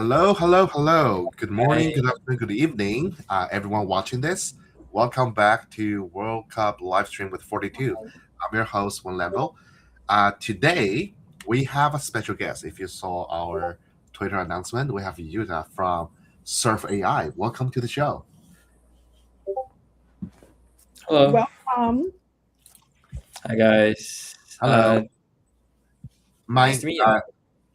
Hello, hello, hello. Good morning, Hi. good afternoon, good evening, everyone watching this. Welcome back to World Cup Livestream with 42. I'm your host, One Level. Today, we have a special guest. If you saw our Twitter announcement, we have Yuta from Surf AI. Welcome to the show. Hello. Welcome. Hi, guys. Hello. Nice My to meet you.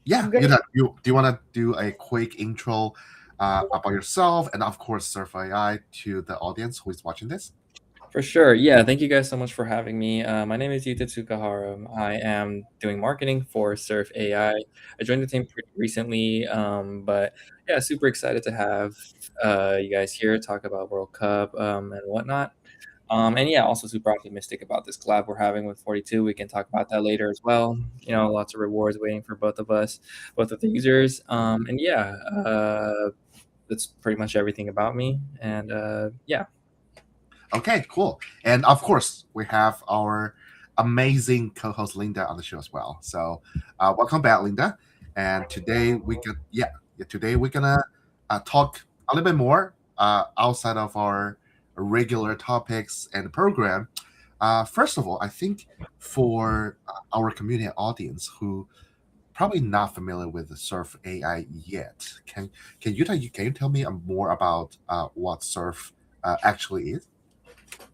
Yeah, Good. do you want to do a quick intro about yourself and of course Surf AI to the audience who is watching this? For sure. Yeah, thank you guys so much for having me. My name is Yuta Tsukahara. I am doing marketing for Surf AI. I joined the team pretty recently, but yeah, super excited to have you guys here talk about World Cup and whatnot. And yeah, also super optimistic about this collab we're having with 42. We can talk about that later as well. Lots of rewards waiting for both of us, both of the users. And yeah, that's pretty much everything about me. And yeah. Okay, cool. And of course, we have our amazing co-host Linda on the show as well. So, welcome back, Linda. And today we're gonna talk a little bit more outside of our regular topics and program. First of all, I think for our community audience who probably not familiar with the Surf AI yet, can you tell me more about what Surf actually is?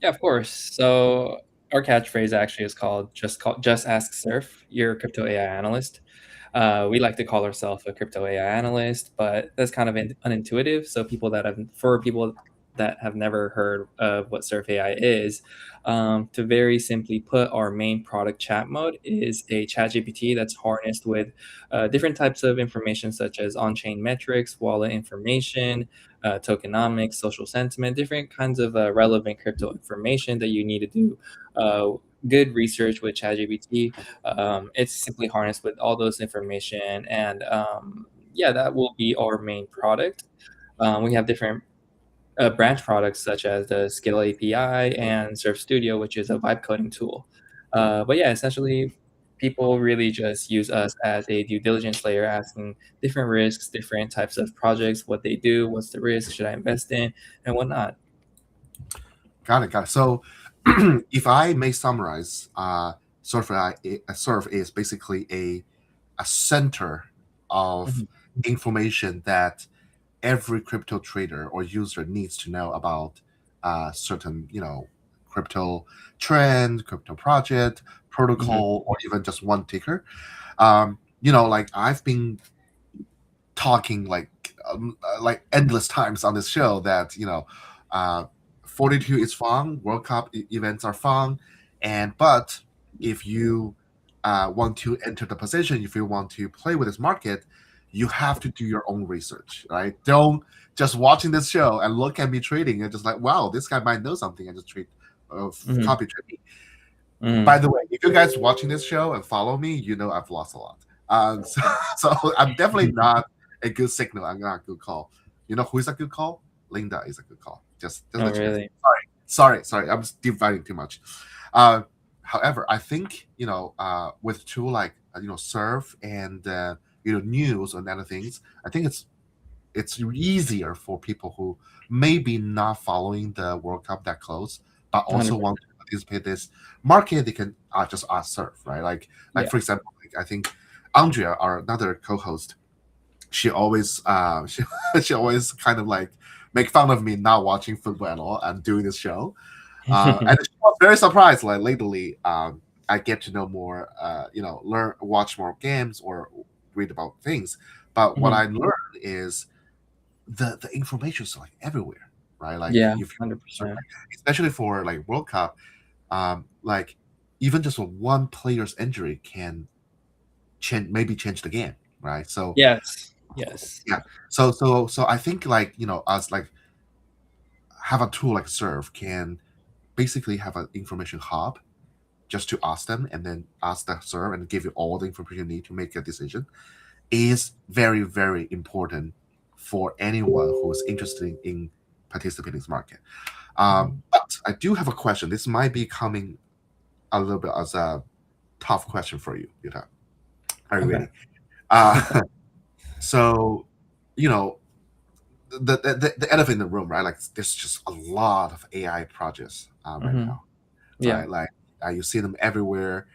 Yeah, of course. So our catchphrase actually is called just ask Surf, your crypto AI analyst. We like to call ourselves a crypto AI analyst, but that's kind of unintuitive. So people that have never heard of what Surf AI is, to very simply put, our main product chat mode is a chat GPT that's harnessed with different types of information such as on-chain metrics, wallet information, tokenomics, social sentiment, different kinds of relevant crypto information that you need to do good research with ChatGPT. It's simply harnessed with all those information, and yeah, that will be our main product. We have different branch products such as the Skill API and Surf Studio, which is a vibe coding tool. But yeah, essentially, people really just use us as a due diligence layer, asking different risks, different types of projects, what they do, what's the risk, should I invest in, and whatnot. Got it, got it. So, if I may summarize, Surf is basically a center of Mhm. information that every crypto trader or user needs to know about certain, crypto trend, crypto project, Mhm. protocol, or even just one ticker. Like I've been talking like endless times on this show that 42 is fun, World Cup events are fun, and but if you want to enter the position, if you want to play with this market, you have to do your own research, right? Don't just watching this show and look at me trading and just like, wow, this guy might know something and just trade Mhm. copy trade me. By Mhm. the way, if you guys watching this show and follow me, you know I've lost a lot. So I'm definitely not a good signal. I'm not a good call. You know who is a good call? Linda is a good call. Just Oh, let you guys. really? Sorry. I'm just dividing too much. Uh, However, I think with tool like Surf and news and other things, I think it's easier for people who maybe not following the World Cup that close, but also want 100%. to participate this market. They can just ask Surf, right? Like Yeah. for example, like, I think Andrea, our another co-host, she always she always kind of like make fun of me not watching football at all and doing this show. And she was very surprised. Like lately, I get to know more, learn, watch more games or read about things. But what Mhm. I learned is the information is like everywhere, right? Like Yeah, if you 100%. especially for like World Cup, like even just one player's injury can change the game, right? So Yes. Yes. yeah, so I think like us like have a tool like Serve can basically have an information hub just to ask them and then ask the serve and give you all the information you need to make a decision is very, very important for anyone who's interested in participating in this market. Mhm. But I do have a question. This might be coming a little bit as a tough question for you, Yuta. Are you Okay. ready? Uh, so you know, the elephant in the room, right? Like there's just a lot of AI projects right Hmm. now, Yeah. right? Like you see them everywhere,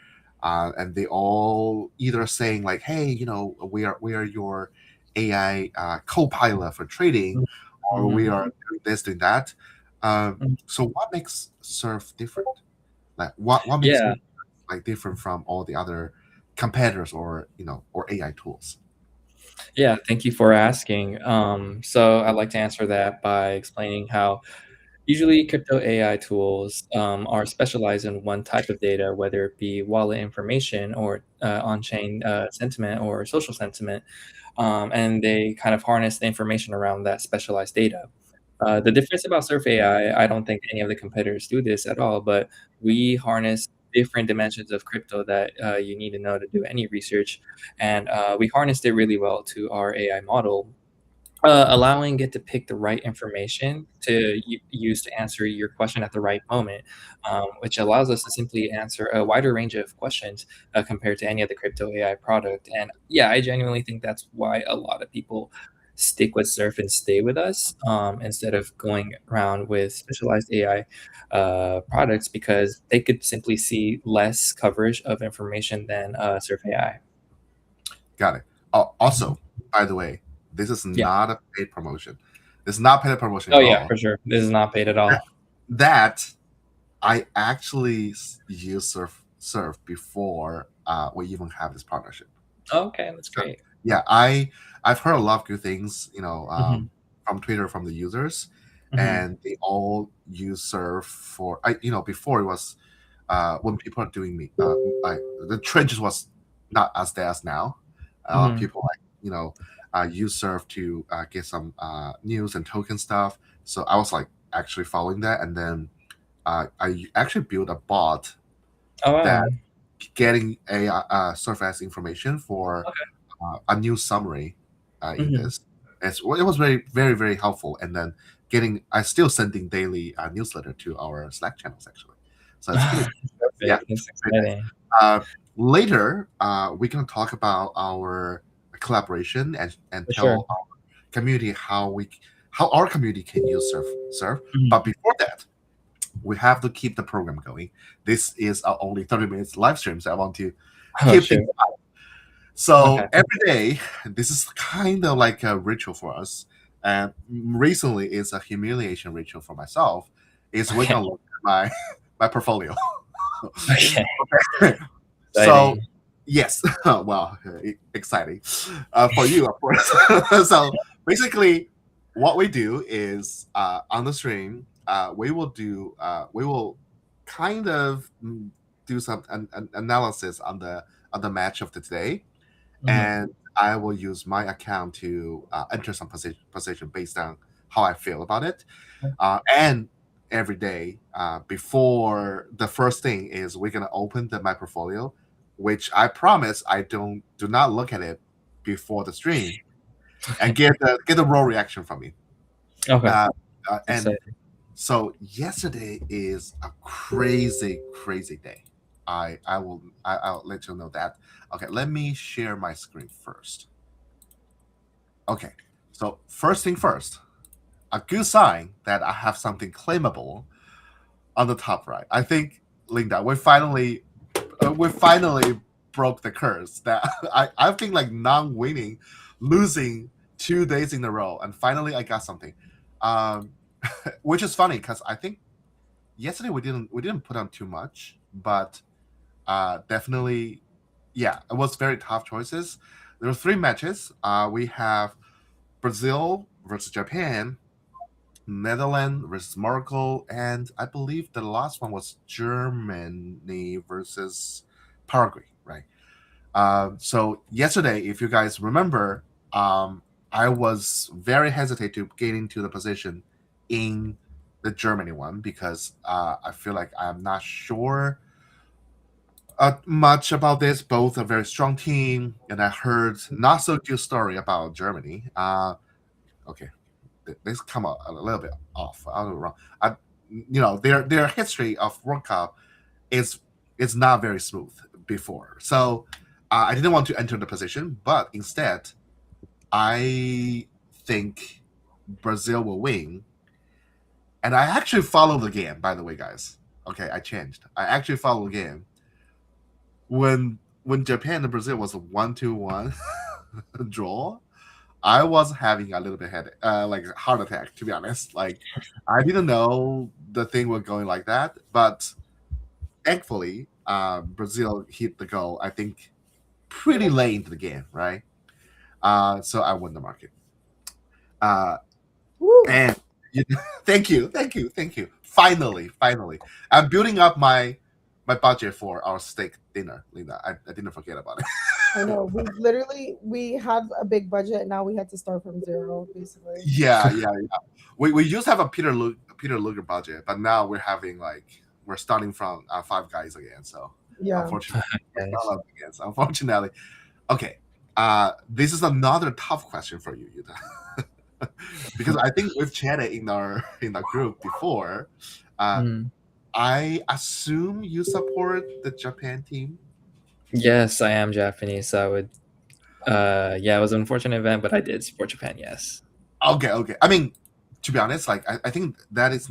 and they all either saying like, "Hey, we are your AI co-pilot for trading," or we Hmm. are doing this, doing that. So what makes Surf different? Like what makes Yeah. Surf like different from all the other competitors or or AI tools? Yeah. Thank you for asking. So I'd like to answer that by explaining how usually crypto AI tools are specialized in one type of data, whether it be wallet information or on-chain sentiment or social sentiment, and they kind of harness the information around that specialized data. The difference about Surf AI, I don't think any of the competitors do this at all, but we harness different dimensions of crypto that you need to know to do any research, and we harnessed it really well to our AI model, allowing it to pick the right information to use to answer your question at the right moment, which allows us to simply answer a wider range of questions compared to any other crypto AI product. And yeah, I genuinely think that's why a lot of people stick with Surf and stay with us instead of going around with specialized AI products because they could simply see less coverage of information than Surf AI. Got it. Oh, Mhm. also, by the way, this is Yeah. not a paid promotion. This is not paid promotion Oh at yeah, all. for sure. This is not paid at That, all. that I actually used Surf before we even have this partnership. Okay, that's So great. yeah, I've heard a lot of good things, Mhm, from Twitter from the users, mhm, and they all use Surf for before it was when people are doing me like the trend just was not as there as now. A lot of mhm. people like use Surf to get some news and token stuff. So I was like actually following that, and then I actually built a bot Oh, that wow. getting a Surface information for Okay. a new summary in Mhm. this. It was very very very helpful, and then I still sending daily newsletter to our Slack channels actually, so it's pretty yeah Perfect, that's pretty nice. exciting. Later, we're gonna talk about our collaboration and For sure. tell our community how our community can use Surf. Mhm. But before that, we have to keep the program going. This is our only 30 minutes live stream, so I want to Oh, keep things. shoot. Okay. So every day, this is kind of like a ritual for us. And recently, it's a humiliation ritual for myself. Is we're Okay. gonna look at my my portfolio. Okay. Okay. So Exciting. yes, well, exciting for you, of course. So basically, what we do is on the stream, we will kind of do some analysis on the match of the day, Mhm. and I will use my account to enter some position based on how I feel about it. And every day, before the first thing is we're gonna open my portfolio, which I promise I do not look at it before the stream and get the raw reaction from me. Okay. Uh, and Exciting. so yesterday is a crazy crazy day. I'll let you know that. Okay, let me share my screen first. Okay, so first thing first, a good sign that I have something claimable on the top right. I think, Linda, we finally broke the curse that I've been like non-winning, losing 2 days in a row, and finally I got something, um, which is funny because I think yesterday we didn't put on too much, but definitely, yeah, it was very tough choices. There were three matches. We have Brazil versus Japan, Netherlands versus Morocco, and I believe the last one was Germany versus Paraguay, right? So yesterday, if you guys remember, I was very hesitant to get into the position in the Germany one because I feel like I'm not sure much about this. Both a very strong team, and I heard not so good story about Germany. Okay, this come out a little bit off. I don't know wrong. I, their history of World Cup is not very smooth before. So I didn't want to enter the position, but instead I think Brazil will win, and I actually follow the game. By the way, guys, okay, I changed. I actually follow the game when Japan and Brazil was a 1-1 draw. I was having a little bit headache, like a heart attack. To be honest, like I didn't know the thing was going like that, but thankfully, Brazil hit the goal. I think pretty late into the game, right? So I won the market. Uh, Woo. and thank you, thank you, thank you. Finally, I'm building up my budget for our steak dinner, Linda. I didn't forget about it. I know. We had a big budget. Now we had to start from zero, basically. Yeah. We used to have a Peter Luger budget, but now we're having like we're starting from Five Guys again. So Yeah. unfortunately, Yes. not up again. So unfortunately, okay. This is another tough question for you, Yuta, because I think we've chatted in our group before. Mm. I assume you support the Japan team. Yes, I am Japanese, so I would. Yeah, it was an unfortunate event, but I did support Japan. Yes. Okay. I mean, to be honest, like I think that is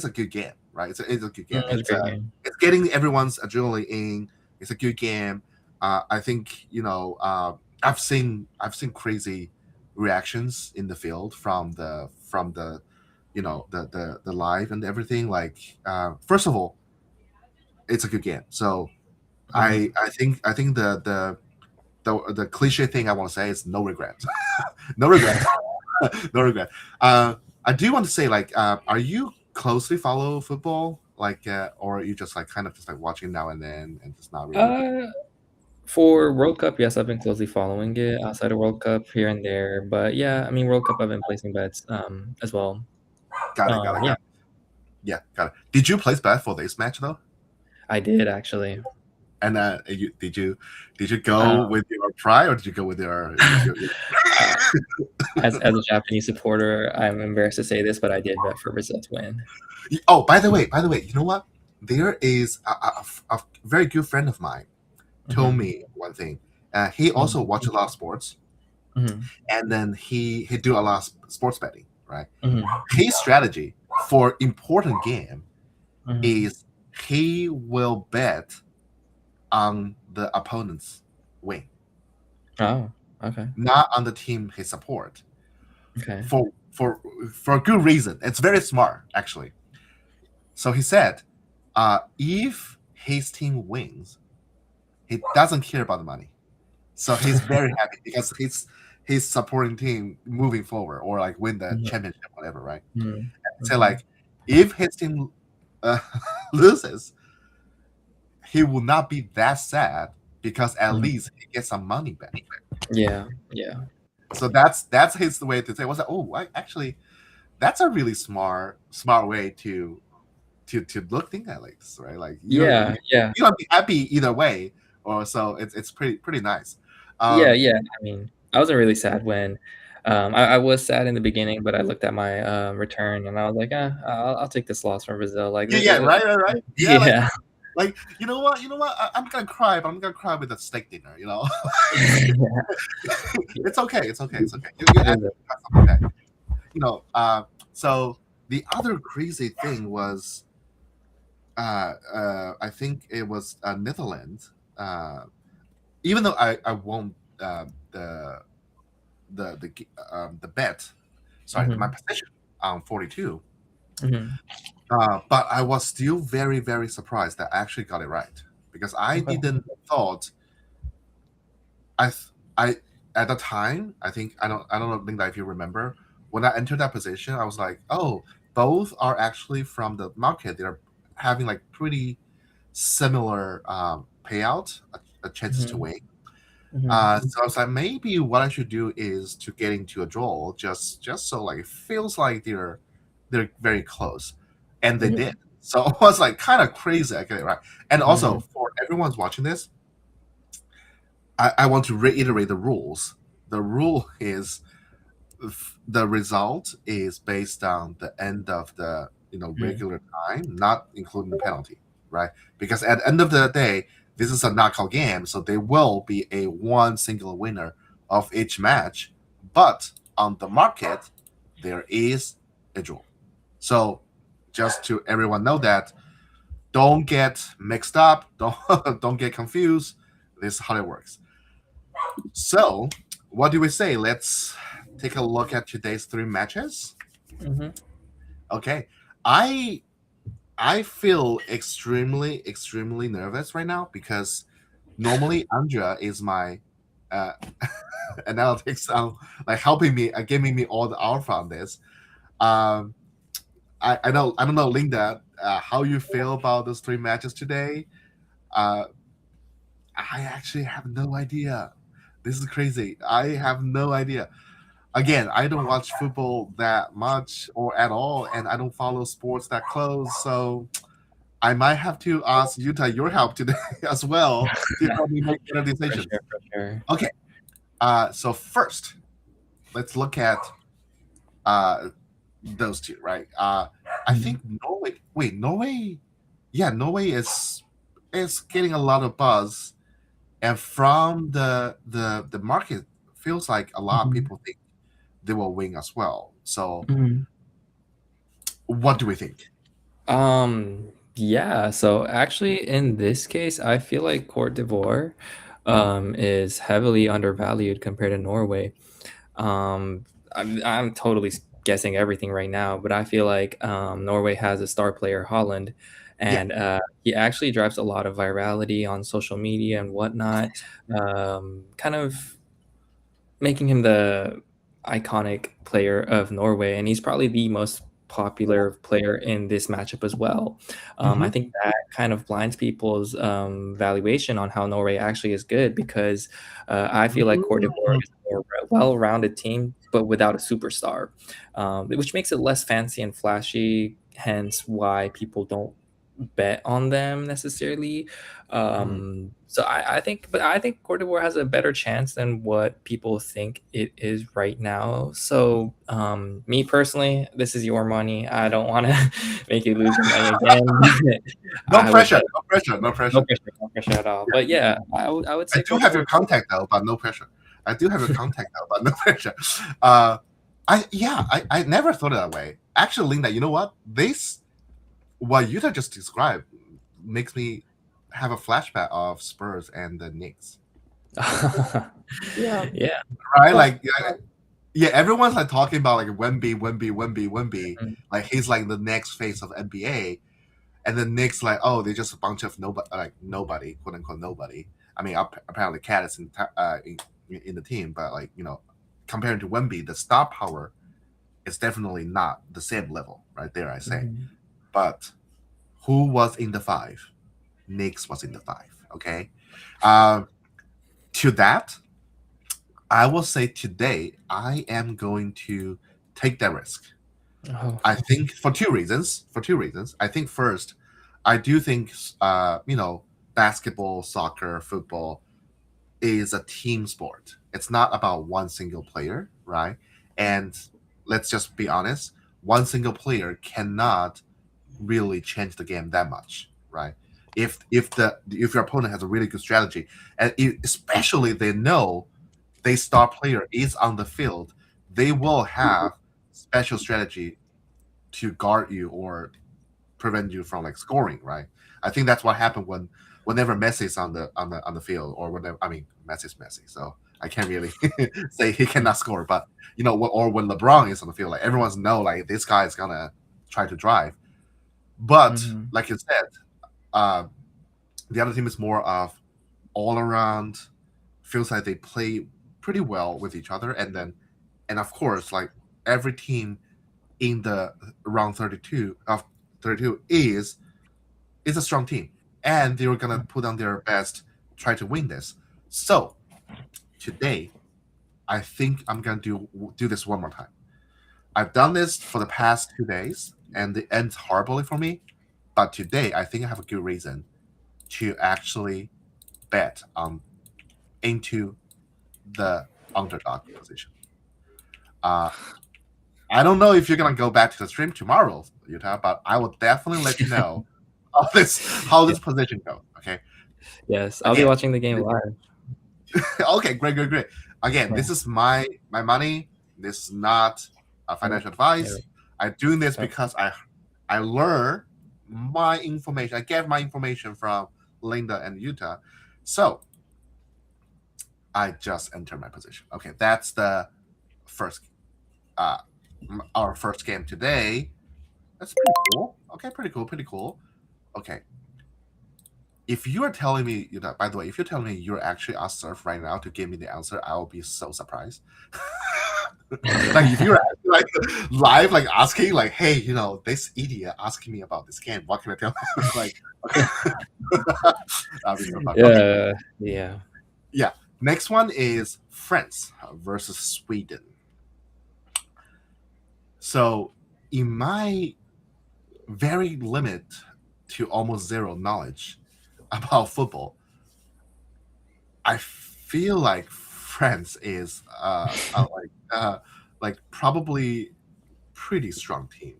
a good game, right? It's a good game. It was a great game. It's getting everyone's adrenaline in. It's a good game. I think I've seen crazy reactions in the field from the the live and everything. Like first of all, it's a good game. So I think the cliche thing I want to say is no regrets. No regrets. No regret. I do want to say, like, are you closely follow football, like, or are you just like kind of just like watching now and then and just not really? For World Cup, yes, I've been closely following it. Outside of World Cup, here and there, but yeah, I mean World Cup, I've been placing bets as well. Got it. Yeah, Yeah, got it. Did you place bet for this match though? I did actually. And did you go Um, with your pride or did you go with your as a Japanese supporter, I'm embarrassed to say this, but I did bet for Brazil to win. Oh, by the way, you know what? There is a very good friend of mine told Mhm. me one thing. He also watched a lot of sports, Mhm. and then he do a lot of sports betting, right? Mhm. His strategy for important game Mhm. is he will bet on the opponent's win, Oh, okay. not on the team he support. Okay. For a good reason. It's very smart, actually. So he said, if his team wins, he doesn't care about the money. So he's very happy because his supporting team moving forward or like win the Mhm. championship, whatever, right? Mhm. So Mhm. like if his team uh, loses, he will not be that sad because at Mhm. least he gets some money back. Yeah. So that's his way to say. Was like, oh, actually, that's a really smart way to look things at like this, right? Like Yeah. Yeah. you don't be happy either way, or so it's pretty nice. Yeah. Um, Yeah. I mean, I wasn't really sad when. I was sad in the beginning, but I looked at my return and I was like, I'll take this loss from Brazil. Like, yeah, right. Yeah, yeah. you know what, I'm gonna cry, but I'm gonna cry with a steak dinner. It's okay. You It add is something back. So the other crazy thing was, I think it was Netherlands. Even though I won the the bet, sorry, my Mhm. position on 42. Mhm. But I was still very, very surprised that I actually got it right because I Okay. didn't thought I at the time I don't think that if you remember when I entered that position I was like, oh, both are actually from the market. They're having like pretty similar payout, chances to Mhm. win. Mhm. So I was like, maybe what I should do is to get into a draw, just so like it feels like they're very close, and they Mhm. did. So it was like kind of crazy. I get it right. And also Mhm. for everyone's watching this, I want to reiterate the rules. The rule is the result is based on the end of the Mhm. regular time, not including the penalty, right? Because at the end of the day, this is a knockout game, so there will be a one single winner of each match. But on the market, there is a draw. So just to everyone know that, don't get mixed up, don't get confused. This is how it works. So what do we say? Let's take a look at today's three matches. Mm-hmm. Okay. I I feel extremely nervous right now because normally Andrea is my uh, analytics like helping me, giving me all the alpha on this. Um, I don't know, Linda, how you feel about those three matches today. Uh, I actually have no idea. This is crazy. I have no idea. Again, I don't watch football that much or at all, and I don't follow sports that close. So I might have to ask Utah your help today as well to help me make better For decisions. sure, for sure. Okay. So first, let's look at uh, those two, right? I think Norway. Wait, Norway. Yeah, Norway is getting a lot of buzz, and from the market, feels like a lot of Mhm. people think they will win as well. So, Mhm. what do we think? Yeah, so actually in this case, I feel like Cote d'Ivoire is heavily undervalued compared to Norway. I'm totally guessing everything right now, but I feel like Norway has a star player, Holland, Yeah. and he actually drives a lot of virality on social media and whatnot, kind of making him the iconic player of Norway, and he's probably the most popular player in this matchup as well. I Hmm. think that kind of blinds people's valuation on how Norway actually is good because I feel like Cote d'Ivoire is a more well-rounded team, but without a superstar, which makes it less fancy and flashy. Hence, why people don't bet on them necessarily. So I think Cote d'Ivoire has a better chance than what people think it is right now. So, me personally, this is your money. I don't want to make you lose your money again. No I would pressure. bet No pressure. No no pressure. pressure, no pressure at all. But yeah, I would I say do Cote have your d'Ivoire. contact though, but no pressure. I do have your contact though, but no pressure. I never thought it that way. Actually, Linda, you know what? This what you just described makes me have a flashback of Spurs and the Knicks. Yeah, Yeah. Right? that's Like yeah, everyone's like talking about like Wemby. Mhm. Like he's like the next face of NBA. And the Knicks like, oh, they're just a bunch of nobody, quote unquote nobody. I mean, apparently Cat is in the team, but like compared to Wemby, the star power is definitely not the same level, right there. I say, Mhm. but who was in the five? Knicks was in the five. Okay, um, to that, I will say today I am going to take that risk. Oh. I think for two reasons. For two reasons. I think first, I do think basketball, soccer, football is a team sport. It's not about one single player, right? And let's just be honest, one single player cannot really change the game that much, right? If your opponent has a really good strategy, and especially they know their star player is on the field, they will have special strategy to guard you or prevent you from like scoring, right? I think that's what happened whenever Messi's on the field, or whenever I mean Messi's Messi, so I can't really say he cannot score, but or when LeBron is on the field, like everyone's know like this guy is gonna try to drive. But Mhm. like you said, uh, the other team is more of all around. Feels like they play pretty well with each other, and of course, like every team in the round 32 is a strong team, and they're gonna put on their best, try to win this. So today, I think I'm gonna do this one more time. I've done this for the past 2 days, and it ends horribly for me. But today, I think I have a good reason to actually bet into the underdog position. Uh, I don't know if you're gonna go back to the stream tomorrow, Utah, but I will definitely let you know how Yeah. this position goes. Okay. Yes, I'll be Again, watching the game live. okay, great. Again, Yeah. this is my money. This is not a Yep. financial advice. Yep. I'm doing this Yep. because I learn my information. I get my information from Linda and Utah. So I just entered my position. Okay, that's the first uh our first game today. That's pretty cool. Okay, pretty cool, pretty cool. Okay. If you are telling me, by the way, if you're telling me you're actually a surf right now to give me the answer, I will be so surprised. Like if you're actually, like live, like asking, like, hey, this idiot asking me about this game, what can I tell him? Like, okay, that'll be so fun. Okay, Yeah. Yeah. yeah. Next one is France versus Sweden. So, in my very limit to almost zero knowledge about football, I feel like France is like probably pretty strong team,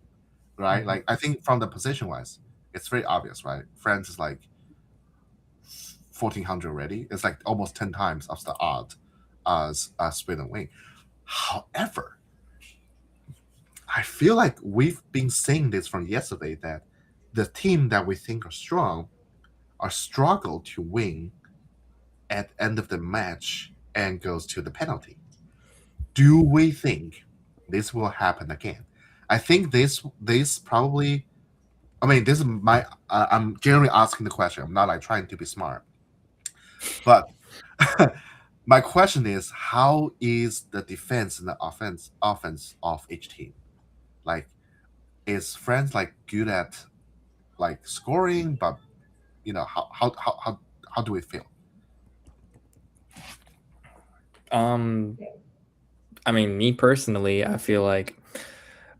right? Mhm. Like I think from the position wise, it's very obvious, right? France is like 1400 already. It's like almost 10 times of the odd as Sweden win. However, I feel like we've been saying this from yesterday that the team that we think are strong are struggle to win at the end of the match and goes to the penalty. Do we think this will happen again? I think this probably. I mean, this is my. I'm generally asking the question. I'm not like trying to be smart, but my question is, how is the defense and the offense of each team? Like, is France like good at like scoring, but how do we feel? Um, I mean, me personally, I feel like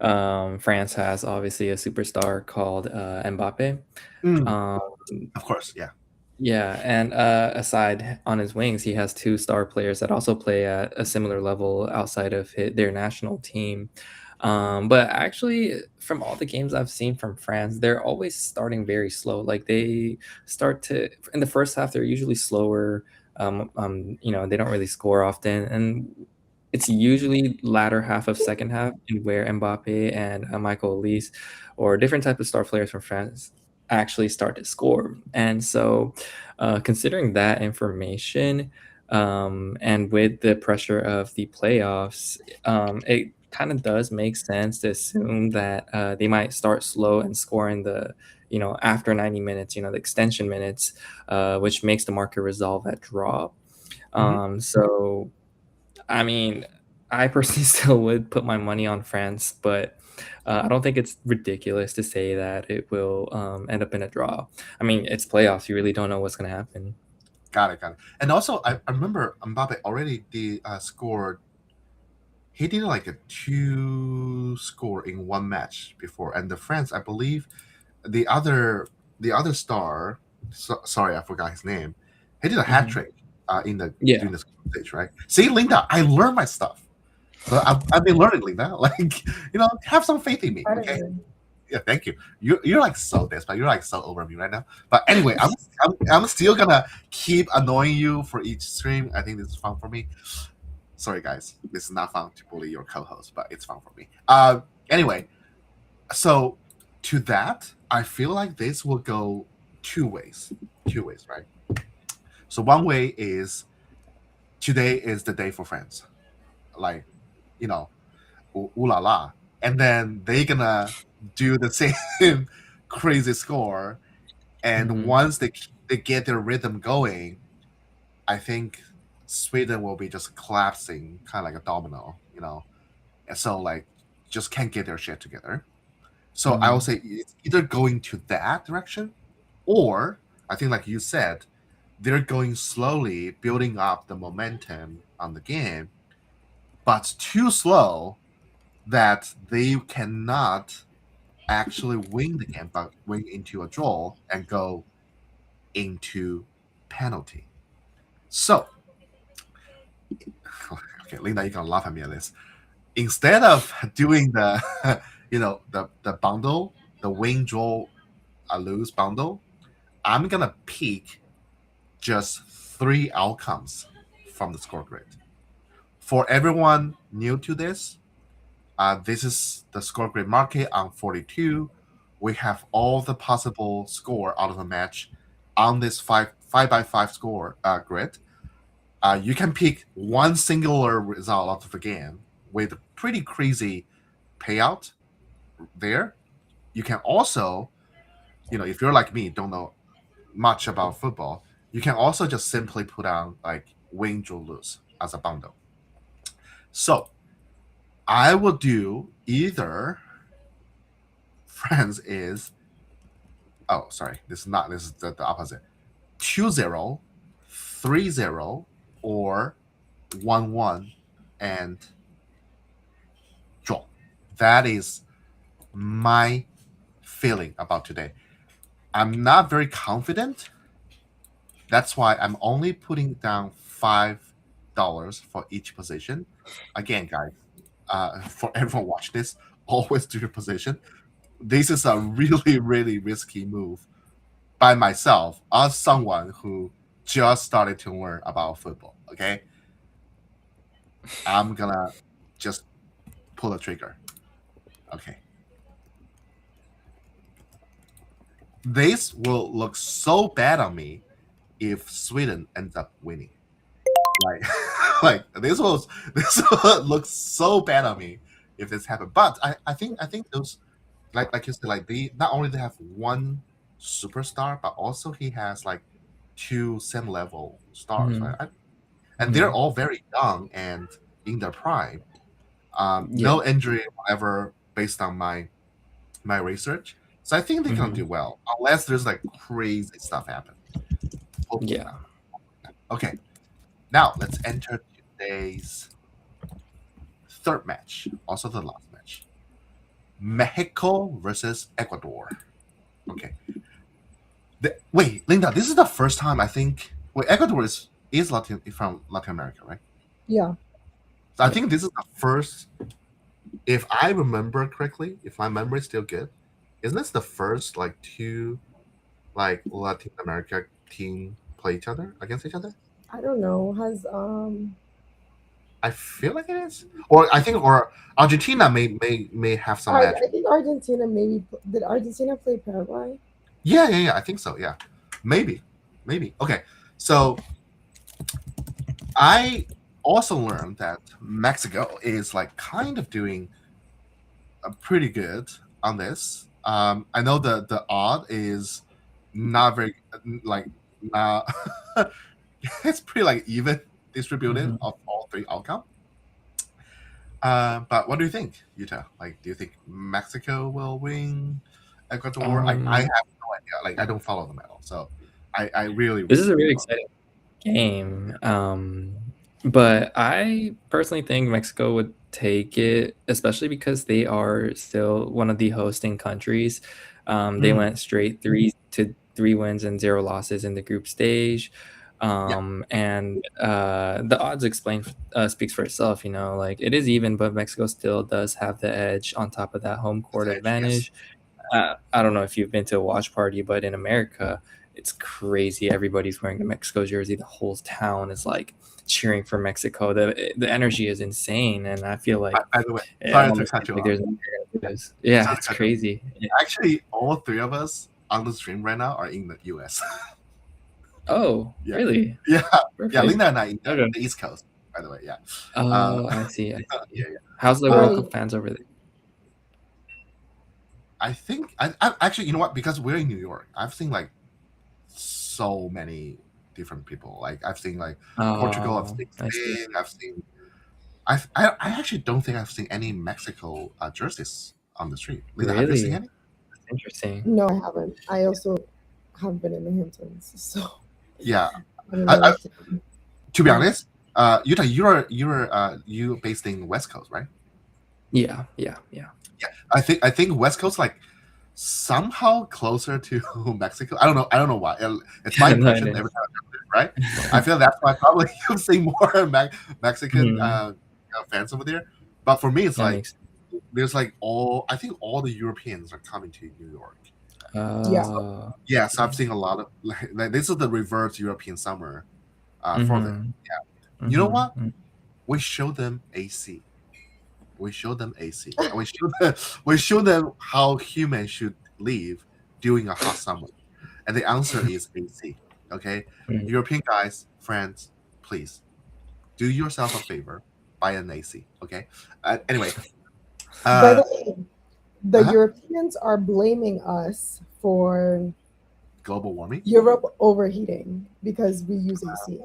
France has obviously a superstar called Mbappe. Mm, Um, of course, yeah. yeah, and aside on his wings, he has two star players that also play at a similar level outside of their national team. But actually, from all the games I've seen from France, they're always starting very slow. Like they start to in the first half, they're usually slower. They don't really score often, and it's usually latter half of second half in where Mbappe and Michael Olise or different type of star players from France actually start to score. And so, considering that information, and with the pressure of the playoffs, it kind of does make sense to assume that they might start slow and score in the after 90 minutes, the extension minutes, which makes the market resolve at draw. Hmm. So I mean, I personally still would put my money on France, but I don't think it's ridiculous to say that it will end up in a draw. I mean, it's playoffs. You really don't know what's going to happen. Got it, got it. And also, I remember Mbappe already did scored. He did like a two score in one match before, and the France, I believe, the other star. Sorry, I forgot his name. He did a hat Hmm. trick in the Yeah. during the stage, right? See, Linda, I learned my stuff. So I've been learning, Linda. Like, have some faith in me, okay? Better. Yeah, thank you. You're like so desperate. You're like so over me right now. But anyway, I'm still gonna keep annoying you for each stream. I think this is fun for me. Sorry, guys, this is not fun to bully your co-host, but it's fun for me. Anyway, so to that, I feel like this will go two ways. Two ways, right? So one way is today is the day for friends, like you know, ooh la la, and then they gonna do the same crazy score. And Hmm. once they get their rhythm going, I think Sweden will be just collapsing, kind of like a domino, And so like just can't get their shit together. So I will Hmm. say it's either going to that direction, or I think like you said, they're going slowly, building up the momentum on the game, but too slow that they cannot actually win the game, but win into a draw and go into penalty. So, okay, Linda, you can laugh at me at this. Instead of doing the, the bundle, the win, draw, lose bundle, I'm gonna pick just three outcomes from the score grid. For everyone new to this, this is the score grid market on 42. We have all the possible score out of the match on this five by five score grid. You can pick one singular result out of the game with a pretty crazy payout there. You can also, if you're like me, don't know much about football, you can also just simply put on like win, draw, lose as a bundle. So I will do either friends is sorry, this is not this is the opposite. 2-0, 3-0, or 1-1 and draw. That is my feeling about today. I'm not very confident. That's why I'm only putting down $5 for each position. Again, guys, for everyone watch this, always do your position. This is a really, really risky move by myself as someone who just started to learn about football. Okay, I'm gonna just pull the trigger. Okay, this will look so bad on me if Sweden ends up winning. Like, like this will look so bad on me if this happened. But I think those like you said, like they not only they have one superstar, but also he has like two same level stars, right? Mhm. And they're all very young and in their prime. Yeah. No injury whatever based on my research. So I think they're gonna do Mhm. well, unless there's like crazy stuff happen. Hopefully Yeah. not. Okay, now let's enter today's third match, also the last match. Mexico versus Ecuador. Okay. Wait, Linda, this is the first time I think. Wait, Ecuador is from Latin America, right? Yeah. So I Yeah. think this is the first, if I remember correctly, if my memory is still good, isn't this the first like two like Latin America team play each other against each other? I don't know. Has I feel like it is, or I think, or Argentina may have some match. I think Argentina maybe did Argentina play Paraguay? Yeah. I think so. Yeah, maybe, maybe. Okay, so I also learned that Mexico is like kind of doing pretty good on this. I know the odd is not very like not it's pretty like even distributed Mhm. of all three outcome. But what do you think, Utah? Like, do you think Mexico will win Ecuador? I have Um, no idea. Like, I don't follow them at all, so I really this is a really really don't. exciting game. But I personally think Mexico would take it, especially because they are still one of the hosting countries. They Mm, went straight 3 wins and 0 losses in the group stage. yeah. And the odds speaks for itself, like it is even, but Mexico still does have the edge on top of that home court Edge, yes. advantage. I don't know if you've been to a watch party, but in America, it's crazy. Everybody's wearing a Mexico jersey. The whole town is like cheering for Mexico. The energy is insane, and I feel like By the way, it sorry to almost cut feels you like off. there's no way to lose. Yeah, Sorry to it's cut you off. crazy. Actually, all three of us on the stream right now are in the US. Oh, Yeah, really? yeah, yeah. Perfect. Linda and I in Okay. the East Coast, by the way. Yeah. Oh, I see. I Yeah, see. yeah. How's the World Right. Cup fans over there? I think I actually, you know what? Because we're in New York, I've seen like so many different people. Like I've seen like Portugal, I've Oh, seen I see. Spain, I've seen. I actually don't think I've seen any Mexico jerseys on the street. Linda, have you seen Really? any? That's interesting. No, I haven't. I also have been in the Hamptons, so Yeah. I don't know I, what to do. to be honest, Utah, you based in West Coast, right? Yeah. Yeah. I think West Coast like somehow closer to Mexico. I don't know why. It's my No, it impression every is. time I do it, right? I feel that's why probably you see more Mexican Mhm. fans over there. But for me, it's That like makes there's like I think all the Europeans are coming to New York. Yeah. Yeah, so I've Okay. seen a lot of like this is the reverse European summer for them. Mhm. You know Mhm. what? Mm. We show them AC. we show them AC. We show them how humans should live during a hot summer. And the answer is AC. Okay, Mm. European guys, friends, please do yourself a favor, buy an AC. Okay. Anyway, By uh, the way, the uh Europeans are blaming us for global warming. Europe overheating because we use AC.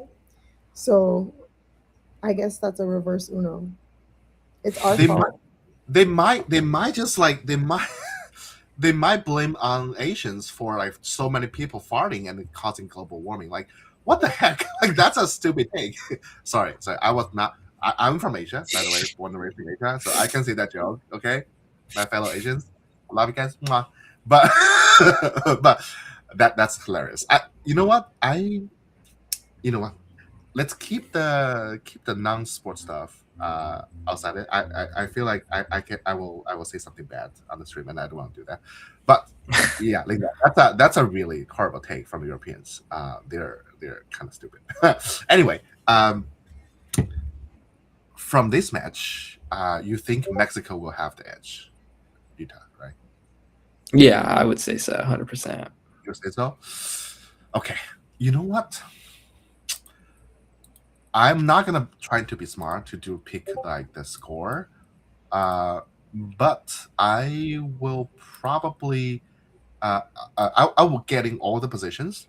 So I guess that's a reverse Uno. It's our They might, fault. they might just like they might. They might blame on Asians for like so many people farting and causing global warming. Like, what the heck? Like, that's a stupid thing. Sorry. I was not. I'm from Asia, by the way, born and raised in Asia, so I can say that joke. Okay, my fellow Asians, I love you guys. Mwah. But but that's hilarious. You know what? You know what? Let's keep the non-sport stuff outside it. I feel like I will say something bad on the stream, and I don't want to do that. But yeah, like that's a really horrible take from Europeans. They're kind of stupid. Anyway, from this match, you think Mexico will have the edge, Utah, right? Yeah, I would say so, 100%. You say so? Okay. You know what? I'm not gonna try to be smart to do pick like the score, but I will probably I will get in all the positions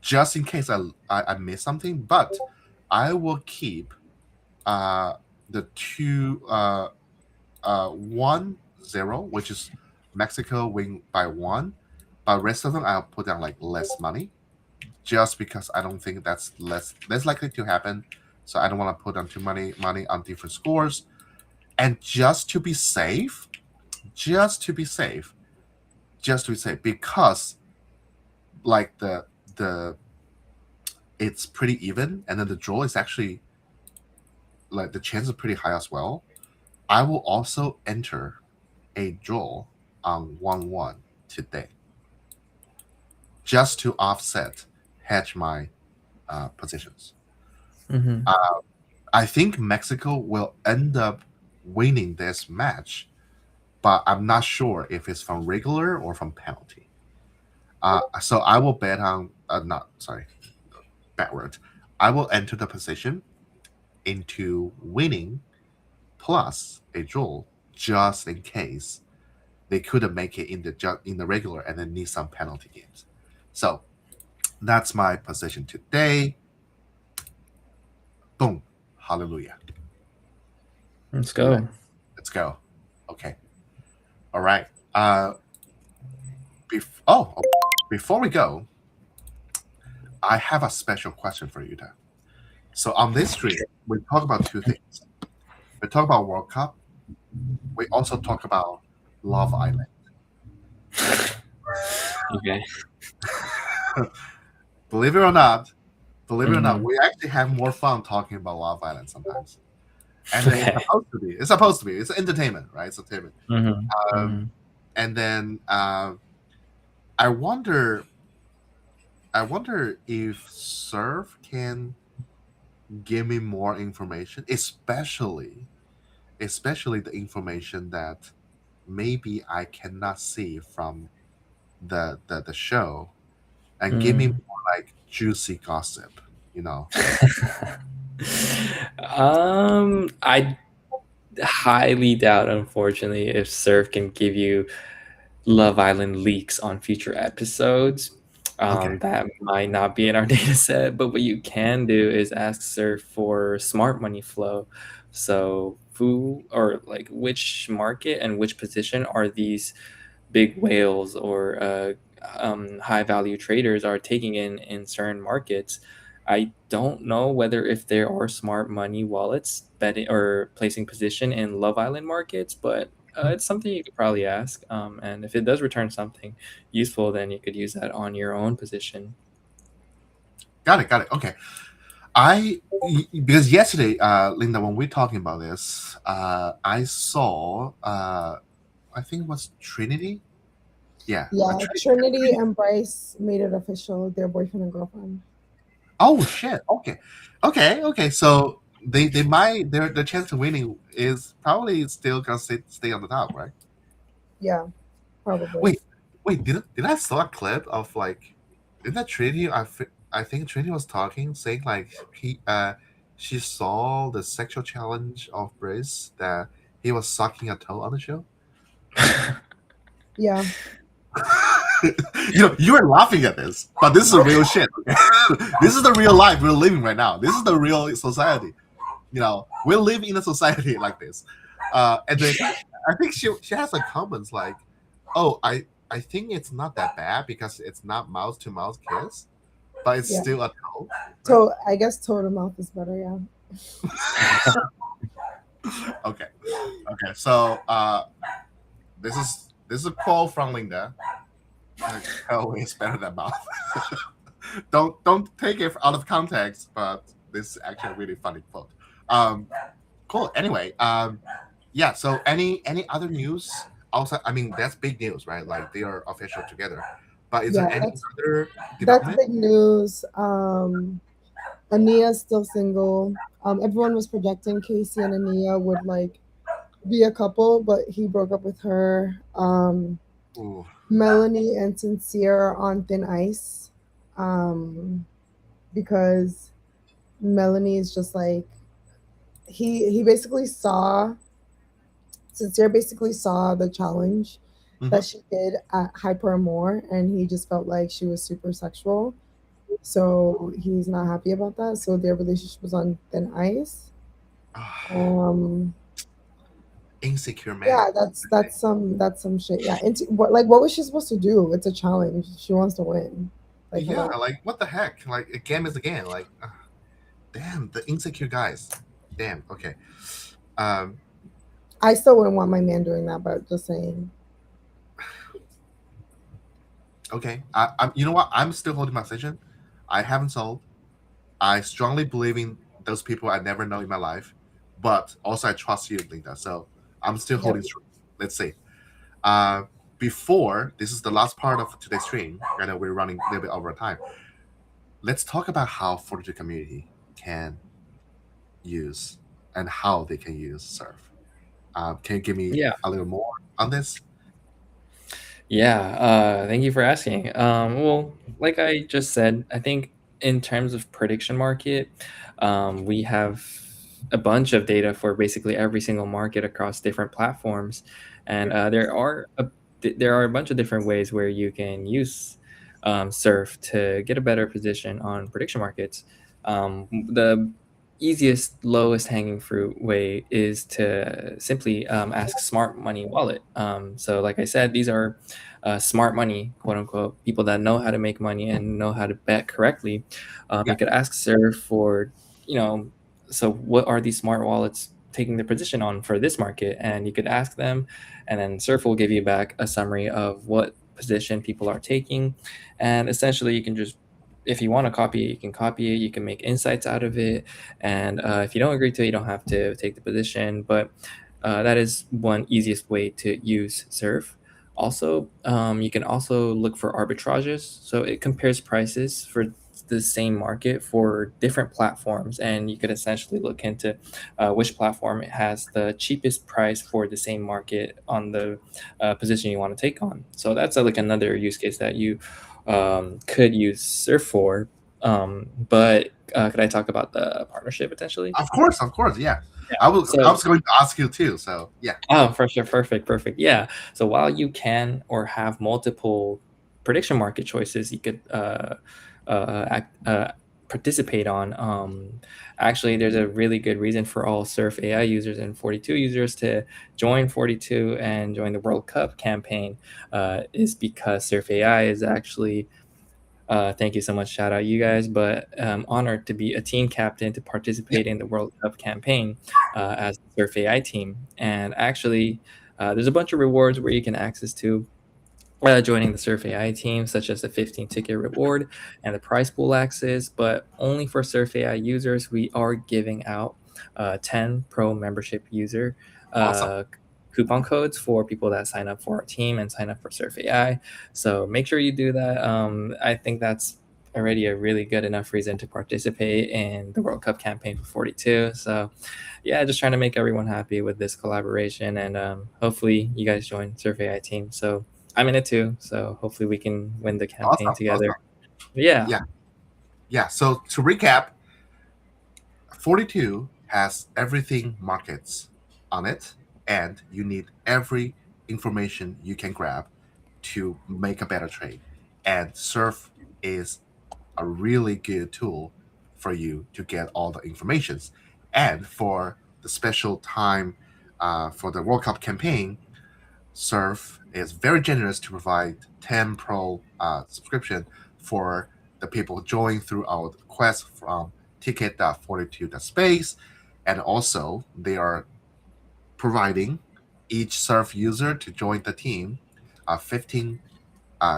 just in case I miss something. But I will keep the two 1-0, which is Mexico win by one, but rest of them I'll put down like less money just because I don't think that's less likely to happen. So I don't want to put down too money on different scores. And just to be safe, because like the it's pretty even, and then the draw is actually like the chance is pretty high as well. I will also enter a draw on 1-1 today, just to offset hedge my positions. Mm-hmm. I think Mexico will end up winning this match, but I'm not sure if it's from regular or from penalty. So I will bet on not sorry backward. I will enter the position into winning plus a draw just in case they couldn't make it in the regular and then need some penalty games. So that's my position today. Boom, hallelujah. Let's go. Let's go. Okay. All right. Before we go, I have a special question for you, Dan. So on this stream, we talk about two things. We talk about World Cup. We also talk about Love Island. Okay. Believe it or not, Mhm. we actually have more fun talking about Love Island sometimes. And then Okay. it's supposed to be. It's entertainment, right? It's entertainment. Mhm. Um, Mhm. and then I wonder if Surf can give me more information, especially the information that maybe I cannot see from the show, and give me Mm. more like juicy gossip, you know. I highly doubt, unfortunately, if Surf can give you Love Island leaks on future episodes. Okay. That might not be in our data set, but what you can do is ask Surf for smart money flow. So, who or like which market and which position are these big whales or high value traders are taking in certain markets? I don't know whether if there are smart money wallets betting or placing position in Love Island markets, but it's something you could probably ask. And if it does return something useful, then you could use that on your own position. Got it. Okay. Because yesterday, Linda, when we're talking about this, I saw I think it was Trinity. Yeah, Yeah, Trinity and Bryce made it official. They're boyfriend and girlfriend. Oh shit. Okay. So they might their chance to winning is probably still gonna stay on the top, right? Yeah, probably. Wait, did I saw a clip of like in that Trinity? I think Trinity was talking, saying like she saw the sexual challenge of Brice that he was sucking a toe on the show. Yeah, You are laughing at this, but this is the real shit. Okay? This is the real life we're living right now. This is the real society. We live in a society like this. And then I think she has like comments like, "Oh, I think it's not that bad because it's not mouth to mouth kiss, but it's yeah. still a toe, right?" So I guess toe to mouth is better. Yeah. Okay, okay. So this is a quote from Linda. Toe is better than mouth. Don't take it out of context, but this is actually a really funny quote. Um, cool. Anyway, yeah. So any other news? Also, I mean that's big news, right? Like they are official together. But is Yeah, there any other that's development? big news. Ania's still single. Everyone was projecting Casey and Ania would like be a couple, but he broke up with her. Ooh. Melanie and Sincere are on thin ice. Um, because Melanie is just like he basically saw Sincere basically saw the challenge Mm-hmm. that she did at Hyper Amore, and he just felt like she was super sexual. So he's not happy about that. So their relationship was on thin ice. Um, Insecure man. yeah, that's some shit. Yeah, what was she supposed to do? It's a challenge. She wants to win. Like Yeah, hello. like what the heck? Like a game is a game. Like, damn, the insecure guys. Damn. Okay. Um. I still wouldn't want my man doing that, but just saying. Okay. You know what? I'm still holding my position. I haven't sold. I strongly believe in those people I never know in my life, but also I trust you, Linda. So I'm still Yep. holding true. Let's see. Uh, Before this is the last part of today's stream. I know we're running a little bit over time. Let's talk about how Fortitude community can use and how they can use Surf. Can you give me Yeah. a little more on this? Yeah, thank you for asking. Well, like I just said, I think in terms of prediction market, we have a bunch of data for basically every single market across different platforms, and there are a bunch of different ways where you can use Surf to get a better position on prediction markets. The easiest, lowest hanging fruit way is to simply ask Smart Money Wallet. So, like I said, these are smart money, quote unquote, people that know how to make money and know how to bet correctly. Yeah. You could ask Surf for, you know, so what are these smart wallets taking their position on for this market? And you could ask them, and then Surf will give you back a summary of what position people are taking. And essentially, you can just if you want to copy it, you can copy it. You can make insights out of it. And if you don't agree to it, you don't have to take the position. But that is one easiest way to use Surf. Also, you can also look for arbitrages. So it compares prices for the same market for different platforms, and you could essentially look into which platform has the cheapest price for the same market on the position you want to take on. So that's like another use case that you could use Surf for. But could I talk about the partnership potentially? Of course, yeah. Yeah. I So was going to ask you too. So yeah. oh, for sure. Perfect. Perfect. Yeah. So while you can or have multiple prediction market choices, you could participate on. Actually, there's a really good reason for all Surf AI users and 42 users to join 42 and join the World Cup campaign. Is because Surf AI is actually thank you so much. Shout out you guys, but honored to be a team captain to Yeah. participate in the World Cup campaign as the Surf AI team. And actually, there's a bunch of rewards where you can access to joining the Surf AI team, such as the 15 ticket reward and the prize pool access. But only for Surf AI users, we are giving out 10 pro membership user Awesome. uh, coupon codes for people that sign up for our team and sign up for Surf AI. So make sure you do that. I think that's already a really good enough reason to participate in the World Cup campaign for 42. So, yeah, just trying to make everyone happy with this collaboration, and hopefully you guys join Surf AI team. So I'm in it too. So hopefully we can win the campaign Awesome, together. awesome. Yeah, Yeah. So to recap, 42 has everything markets on it, and you need every information you can grab to make a better trade. And Surf is a really good tool for you to get all the informations. And for the special time for the World Cup campaign, Surf is very generous to provide 10 Pro subscription for the people join through our quest from ticket.42.space. And also, they are providing each Surf user to join the team 15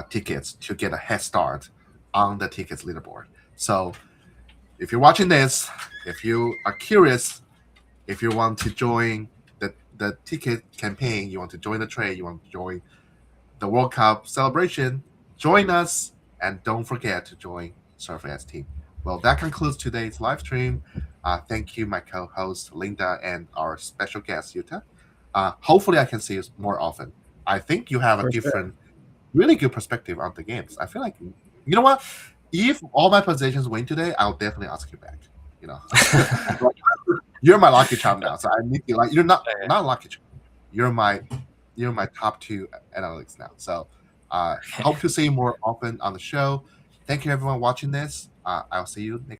tickets to get a head start on the tickets leaderboard. So, if you're watching this, if you are curious, if you want to join the ticket campaign, you want to join the trade, you want to join the World Cup celebration, join us, and don't forget to join Surface team. Well, that concludes today's live stream. Thank you, my co-host Linda, and our special guest Yuta. Hopefully, I can see you more often. I think you have a for sure. different, really good perspective on the games. I feel like, you know what? If all my positions win today, I'll definitely ask you back. You know, you're my lucky charm now, so I need you. Like, you're not lucky charm. You're my top two analytics now. So hope to see you more often on the show. Thank you everyone watching this. I'll see you next